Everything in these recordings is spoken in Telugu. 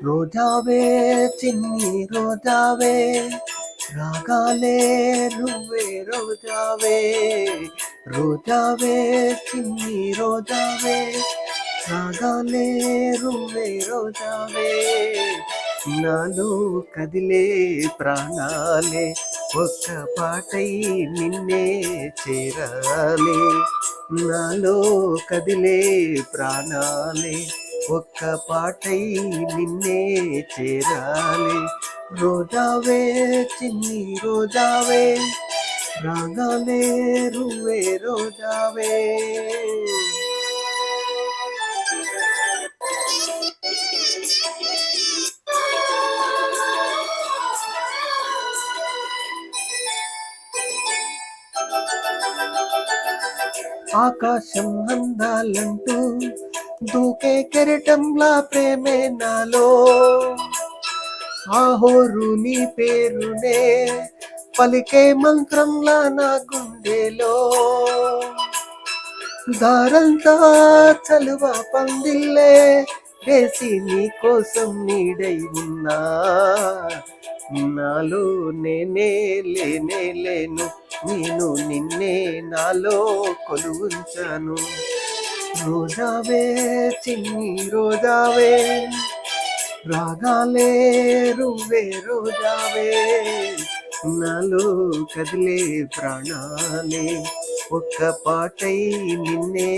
రోజావే చిన్ని రోజావే రాగాలే నువ్వే రోజావే రోజావే చిన్ని రోజావే రాగాలే నువ్వే రోజావే నాలో కదిలే ప్రాణాలే ఒక్క పాటై నిన్నే చేరాలి నాలో కదిలే ప్రాణాలే ఒక్క పాటై నిన్నే చేరాలి రోజావే చిన్ని రోజావే రాగాలే రువ్వే రోజావే ఆకాశం అందాలంటూ దూకే కెరటంలా ప్రేమే నాలో ఆహోరు నీ పేరునే పలికే మంత్రంలా నా గుండెలో దారంతా చలువ పందిల్లే వేసి నీ కోసం నీడై ఉన్నా నాలో నేనే లేనే లేను నేను నిన్నే నాలో కొలువుంచాను రోజావే చిన్ని రోజావే రాగాలే రువ్వే రోజావే నాలో కదిలే ప్రాణాలే ఒక్క పాటై నిన్నే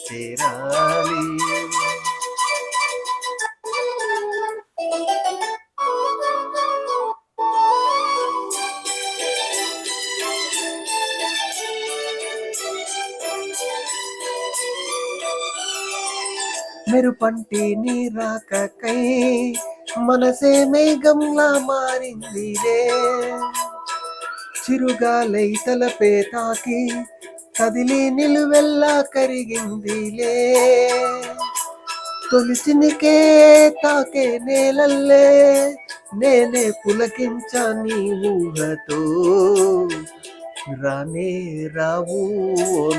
చేరాలి మెరుపంటి నీ రాకకై మనసే మేఘంలా మారిందిలే చిరుగాలై తలపే తాకి కదిలి నిలువెల్లా కరిగిందిలే తొలిచినికే తాకే నేలల్లే నేనే పులకించా నీ ఊహతో రానే రావు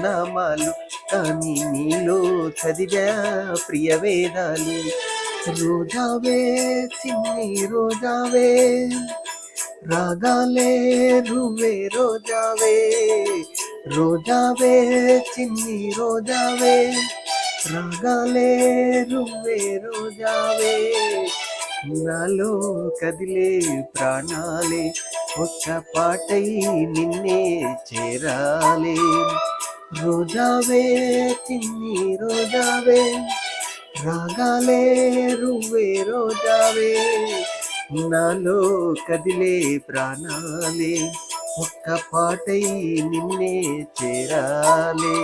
నామాలు కానీ నీలో చదివా ప్రియ వేదాలు రోజావే చిన్ని రోజావే రాగాలే నువ్వే రోజావే రోజావే చిన్ని రోజావే రాగాలే నువ్వే రోజావే నాలో కదిలే ప్రాణాలే ఒక్క పాటై నిన్నే చేరాలి రోజావే చిన్ని రోజావే రాగాలే నువ్వే రోజావే నాలో కదిలే ప్రాణాలే ఒక్క పాటై నిన్నే చేరాలి